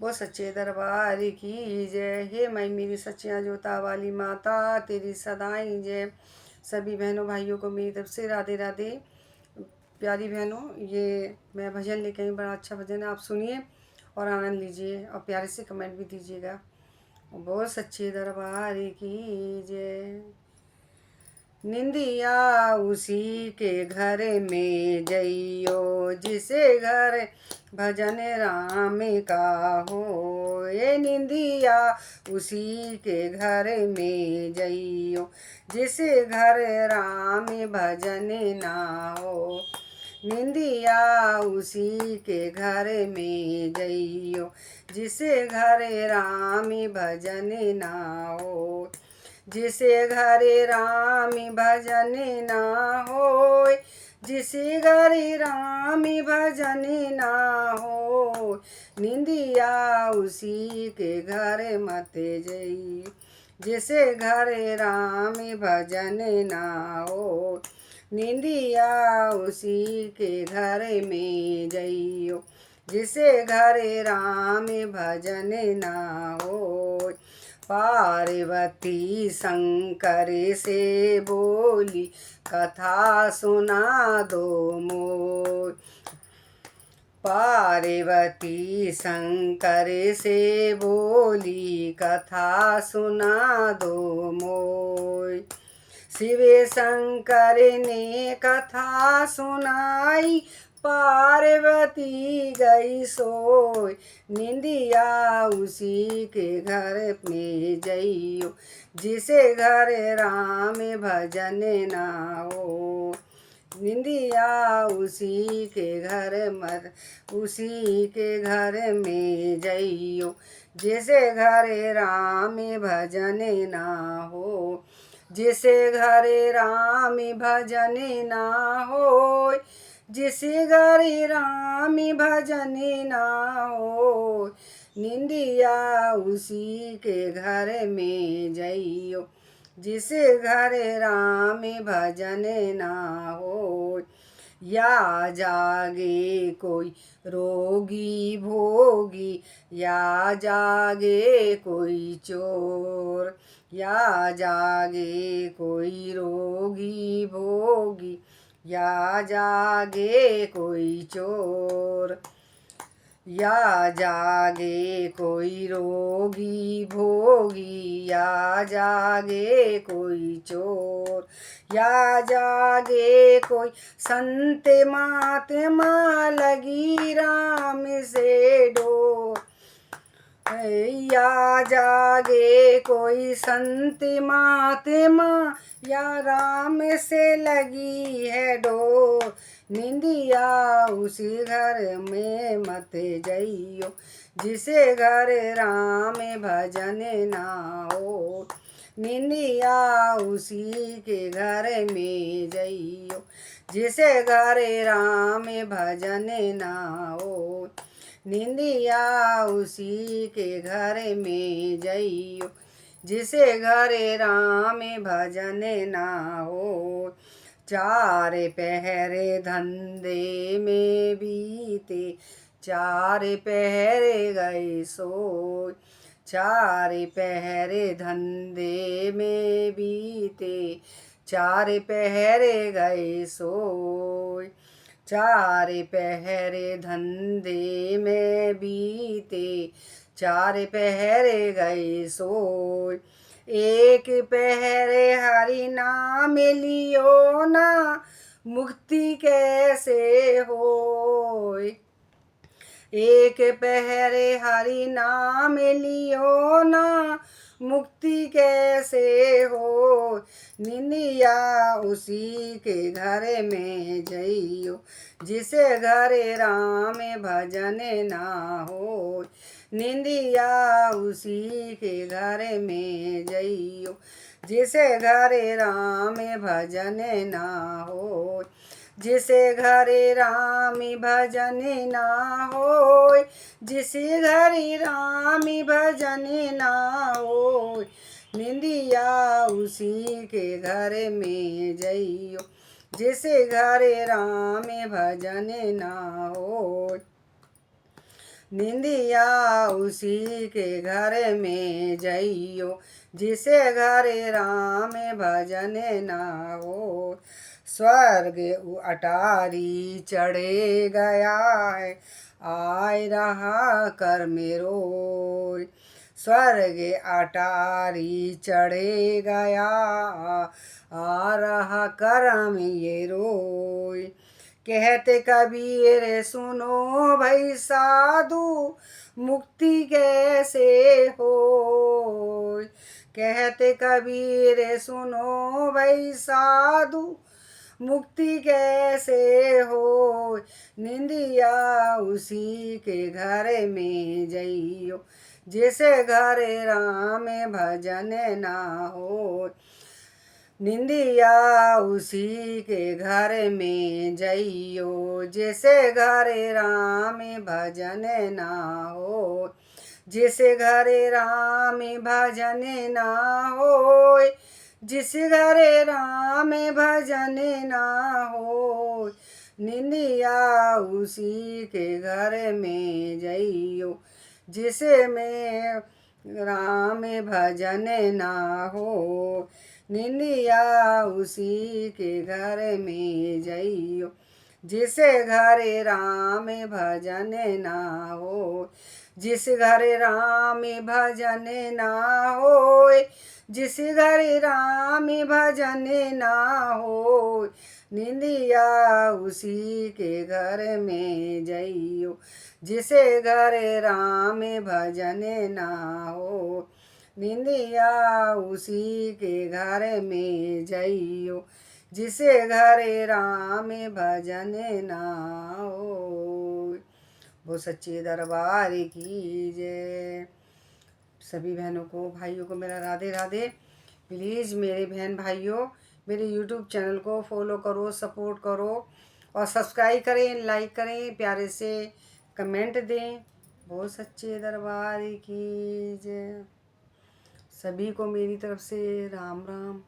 वो सच्चे दरबार की जय। हे माई मेरी सच्चियाँ जोता वाली माता, तेरी सदाई जय। सभी बहनों भाइयों को मेरी तरफ से राधे राधे। प्यारी बहनों, ये मैं भजन लेके आई, बड़ा अच्छा भजन है, आप सुनिए और आनंद लीजिए और प्यारे से कमेंट भी दीजिएगा। वो सच्चे दरबार की जय। निंदिया उसी के घर में जइयो, जिसे घर भजन राम का हो। ये निंदिया उसी के घर में जइयो, जिसे घर राम भजन ना हो। निंदिया उसी के घर में जइयो, जिसे घर राम भजन ना हो। जिसे घरे राम भजन ना होय, जिसे घरे राम भजन ना हो। निंदिया उसी के घर मत जई, जिसे घरे राम भजन ना हो। निंदिया उसी के घर में जइयो, जिसे घरे राम भजन ना हो। पार्वती शंकर से बोली, कथा सुना दो मोय। पार्वती शंकर से बोली, कथा सुना दो मोय। शिव शंकर ने कथा सुनाई, पार्वती गई सोय। निंदिया उसी के घर में जइयो, जिसे घर राम भजन ना हो। निंदिया उसी के घर मत, उसी के घर में जइयो, जिसे घर राम भजन ना हो। जिसे घरे राम भजन ना हो, जिसे घरे राम भजन ना हो। निंदिया उसी के घर में जइयो, जिसे घर राम भजन ना हो। या जागे कोई रोगी भोगी, या जागे कोई चोर। या जागे कोई रोगी भोगी, या जागे कोई चोर। या जागे कोई रोगी भोगी, या जागे कोई चोर। या जागे कोई संत महात्मा, लगी राम से डोर। या जागे कोई संत महात्मा, या राम से लगी है डोर। निंदिया उसी घर में मत जइयो, जिसे घर राम भजन ना हो। निंदिया उसी के घर में जइयो, जिसे घर राम भजन ना हो। निंदिया उसी के घर में जइयो, जिसे घरे राम भजन ना हो। चार पहरे धंधे में बीते, चार पहरे गए सोय। चार पहरे धंधे में बीते, चार पहरे गए सोय। चार पहरे धंधे में बीते, चार पहरे गए सोय। एक पहरे हरि नाम लियो ना, मुक्ति कैसे होय। एक पहरे हरि नाम लियो ना, मुक्ति कैसे हो। निंदिया उसी के घर में जइयो, जिसे घरे राम भजन ना हो। निंदिया उसी के घर में जइयो, जिसे घरे राम भजन ना हो। जिसे घरे राम भजन ना होय, जिसे घरे राम भजन ना होय। निंदिया उसी के घर में जइयो, जिसे घरे राम भजन ना होय। निंदिया उसी के घर में जइयो, जिसे घरे राम भजन ना हो। स्वर्ग अटारी चढ़े गया है, आय रहा कर मेरो। स्वर्ग अटारी चढ़े गया, आ रहा करम ये रोय। कहते कबीर सुनो भई साधु, मुक्ति कैसे हो। कहते कबीर सुनो भई साधु, मुक्ति कैसे हो। निंदिया उसी के घर में जइयो, जिसे घर राम भजन ना हो। निंदिया उसी के घर में जइयो, जिसे घर राम भजन ना हो। जिसे घर राम भजन ना हो, जिस घर राम भजन ना हो। निंदिया उसी के घर में जइयो, जिसे में राम भजन ना हो। निंदिया उसी के घर में जइयो, जिसे घर राम भजन ना हो। जिस घर राम भजन ना हो, जिस घर राम भजन ना हो। निंदिया उसी के घर में जइयो, जिसे घर राम भजन ना हो। निंदिया उसी के घर में जइयो, जिसे घर राम भजन ना हो। वो सच्चे दरबार की जय। सभी बहनों को भाइयों को मेरा राधे राधे। प्लीज़ मेरे बहन भाइयों, मेरे यूट्यूब चैनल को फॉलो करो, सपोर्ट करो और सब्सक्राइब करें, लाइक करें, प्यारे से कमेंट दें। बहुत सच्चे दरबार की जय। सभी को मेरी तरफ से राम राम।